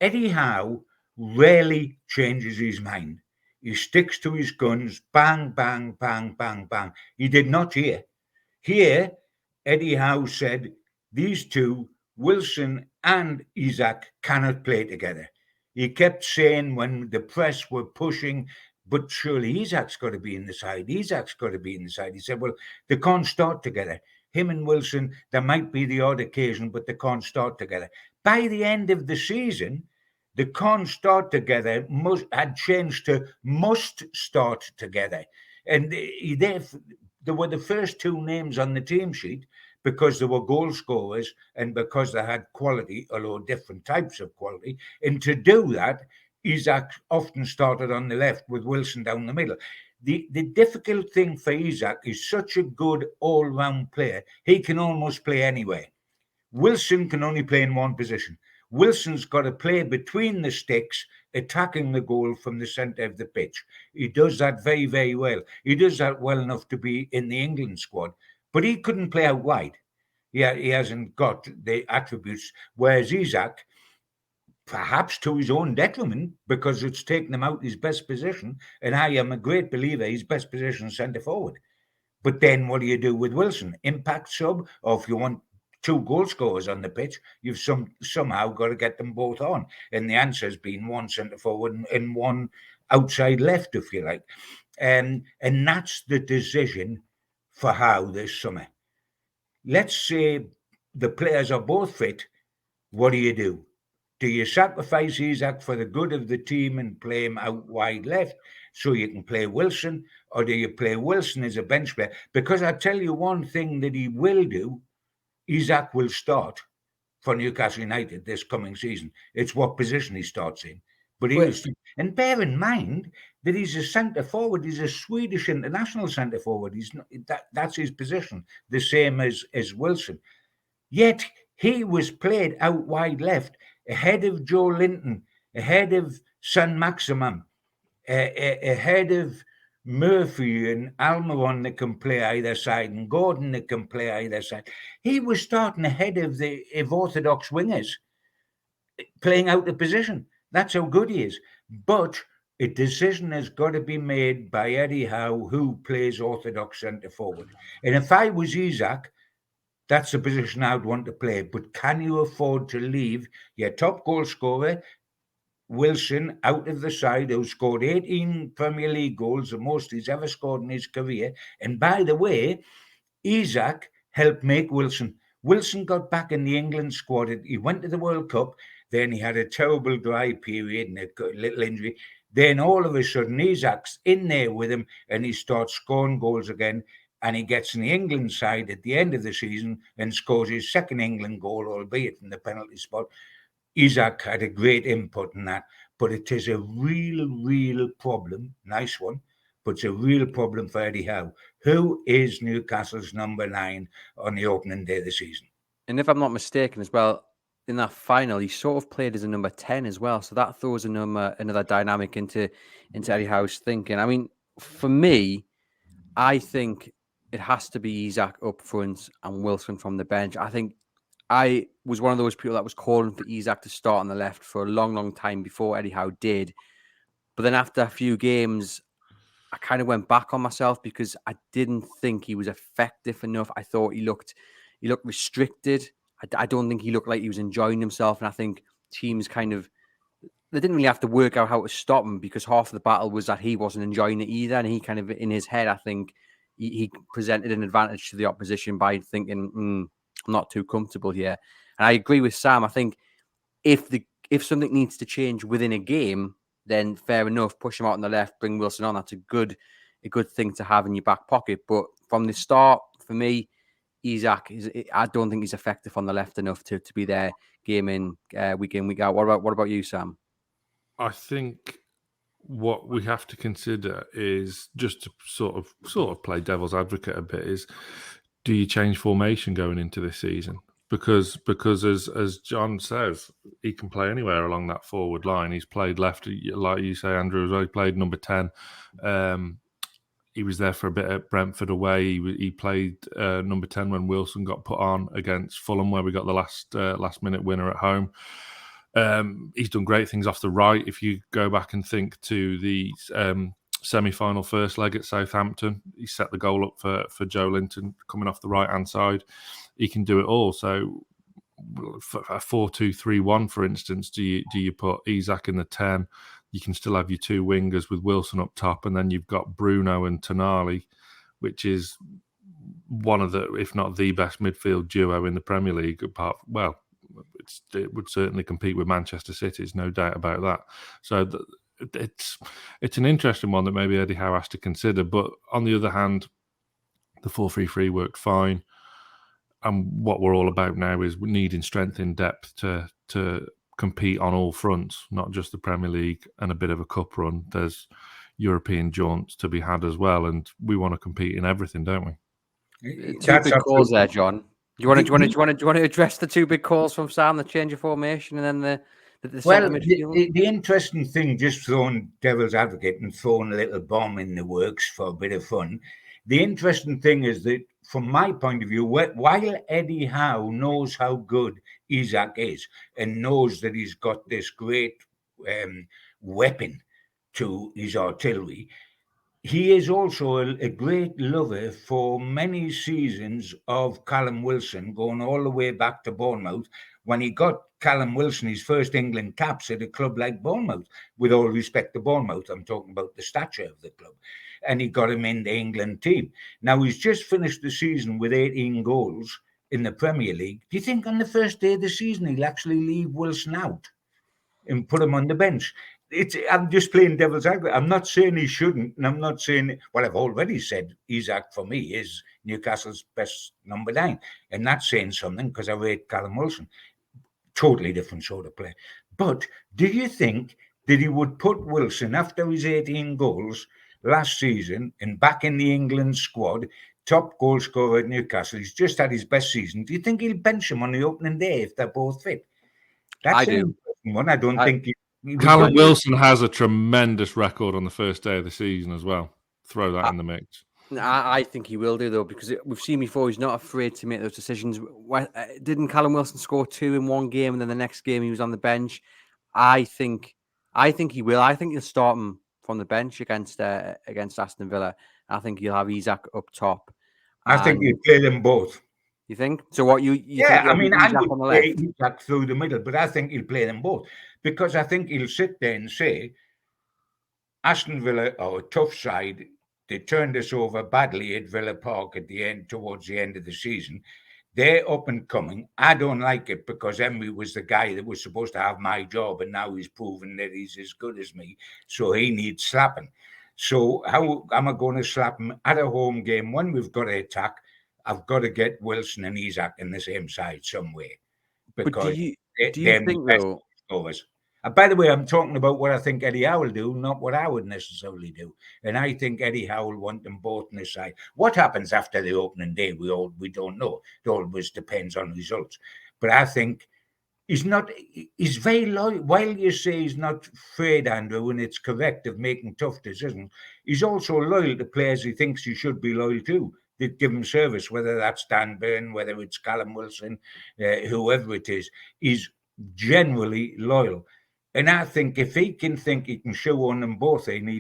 Eddie Howe rarely changes his mind. He sticks to his guns, bang, bang, bang, bang, bang. He did not here. Here, Eddie Howe said, these two, Wilson and Isak, cannot play together. He kept saying when the press were pushing, but surely Isak's got to be in the side. Isak's got to be in the side. He said, well, they can't start together. Him and Wilson, there might be the odd occasion, but they can't start together. By the end of the season, the can't start together had changed to must start together. And they were the first two names on the team sheet because they were goal scorers and because they had quality, although different types of quality. And to do that, Isak often started on the left with Wilson down the middle. The difficult thing for Isak is such a good all-round player. He can almost play anywhere. Wilson can only play in one position. Wilson's got to play between the sticks, attacking the goal from the centre of the pitch. He does that very, very well. He does that well enough to be in the England squad, but he couldn't play out wide. He hasn't got the attributes, whereas Isak, perhaps to his own detriment, because it's taken him out his best position, and I am a great believer his best position is centre forward. But then what do you do with Wilson? Impact sub, or if you want two goal scorers on the pitch, you've somehow got to get them both on. And the answer has been one centre forward and one outside left, if you like. And that's the decision for Howe this summer. Let's say the players are both fit. What do? Do you sacrifice Isak for the good of the team and play him out wide left so you can play Wilson? Or do you play Wilson as a bench player? Because I tell you one thing that he will do, Isak will start for Newcastle United this coming season. It's what position he starts in. But he will start. And bear in mind that he's a centre forward. He's a Swedish international centre forward. He's not, that's his position, the same as Wilson. Yet he was played out wide left, ahead of Joe Linton, ahead of San Maximum, ahead of Murphy and Almiron that can play either side, and Gordon that can play either side. He was starting ahead of orthodox wingers, playing out the position. That's how good he is. But a decision has got to be made by Eddie Howe, who plays orthodox centre forward. And if I was Isak, that's the position I'd want to play. But can you afford to leave your top goal scorer, Wilson, out of the side, who scored 18 Premier League goals, the most he's ever scored in his career? And by the way, Isak helped make Wilson. Wilson got back in the England squad. He went to the World Cup. Then he had a terrible dry period and a little injury. Then all of a sudden, Isak's in there with him and he starts scoring goals again. And he gets in the England side at the end of the season and scores his second England goal, albeit from the penalty spot. Isak had a great input in that, but it is a real problem. Nice one, but it's a real problem for Eddie Howe. Who is Newcastle's number 9 on the opening day of the season? And if I'm not mistaken as well, in that final, he sort of played as a number 10 as well. So that throws another dynamic into Eddie Howe's thinking. I mean, for me, I think it has to be Isak up front and Wilson from the bench. I think I was one of those people that was calling for Isak to start on the left for a long time before Eddie Howe did. But then after a few games, I kind of went back on myself because I didn't think he was effective enough. I thought he looked restricted. I don't think he looked like he was enjoying himself. And I think teams they didn't really have to work out how to stop him because half of the battle was that he wasn't enjoying it either. And he kind of, in his head, I think he presented an advantage to the opposition by thinking, I'm not too comfortable here. And I agree with Sam. I think if something needs to change within a game, then fair enough, push him out on the left, bring Wilson on. That's a good thing to have in your back pocket. But from the start, for me, Isak I don't think he's effective on the left enough to be there game in, week out. What about you, Sam? I think what we have to consider is, just to sort of play devil's advocate a bit, is do you change formation going into this season? Because as John says, he can play anywhere along that forward line. He's played left, like you say, Andrew. He played number 10. He was there for a bit at Brentford away. He played number 10 when Wilson got put on against Fulham, where we got the last minute winner at home. He's done great things off the right. If you go back and think to the semi-final first leg at Southampton, he set the goal up for Joe Linton coming off the right-hand side. He can do it all. So for a 4-2-3-1, for instance, do you put Isak in the 10? You can still have your two wingers with Wilson up top, and then you've got Bruno and Tonali, which is one of the, if not the best midfield duo in the Premier League. It would certainly compete with Manchester City. There's no doubt about that. So it's an interesting one that maybe Eddie Howe has to consider. But on the other hand, the 4-3-3 worked fine. And what we're all about now is needing strength in depth to compete on all fronts, not just the Premier League and a bit of a cup run. There's European jaunts to be had as well, and we want to compete in everything, don't we? Two big calls there, John. Do you want to address the two big calls from Sam, the change of formation, and then the centre midfield? The interesting thing, just throwing devil's advocate and throwing a little bomb in the works for a bit of fun. The interesting thing is that, from my point of view, while Eddie Howe knows how good Isak is and knows that he's got this great weapon to his artillery, he is also a great lover for many seasons of Callum Wilson, going all the way back to Bournemouth, when he got Callum Wilson his first England caps at a club like Bournemouth. With all respect to Bournemouth, I'm talking about the stature of the club. And he got him in the England team. Now, he's just finished the season with 18 goals in the Premier League. Do you think on the first day of the season he'll actually leave Wilson out and put him on the bench? I'm just playing devil's advocate. I'm not saying he shouldn't, and I'm not saying, well, I've already said Isak for me is Newcastle's best number 9, and that's saying something because I rate Callum Wilson. Totally different sort of play. But do you think that he would put Wilson, after his 18 goals last season and back in the England squad, top goal scorer at Newcastle, he's just had his best season, do you think he'll bench him on the opening day if they're both fit? That's an interesting one. I don't think Callum Wilson has a tremendous record on the first day of the season as well. Throw that in the mix. I think he will do, though, because we've seen before he's not afraid to make those decisions. Didn't Callum Wilson score 2 in one game, and then the next game he was on the bench? I think he will. I think he'll start him from the bench against Aston Villa. I think he'll have Isak up top. I think he'll play them both. You think? So what you yeah, think? I mean, I would play Isak through the middle, but I think he'll play them both, because I think he'll sit there and say, Aston Villa are a tough side. They turned us over badly at Villa Park towards the end of the season. They're up and coming. I don't like it because Emery was the guy that was supposed to have my job, and now he's proven that he's as good as me. So he needs slapping. So how am I going to slap him at a home game when we've got to attack? I've got to get Wilson and Isak in the same side somewhere. Because do you think, though? By the way, I'm talking about what I think Eddie Howe will do, not what I would necessarily do. And I think Eddie Howe will want them both on his side. What happens after the opening day, we don't know. It always depends on results. But I think he's very loyal. While you say he's not afraid, Andrew, and it's correct of making tough decisions, he's also loyal to players he thinks he should be loyal to, that give him service, whether that's Dan Burn, whether it's Callum Wilson, whoever it is. He's generally loyal. And I think if he can think he can show on them both, he'll do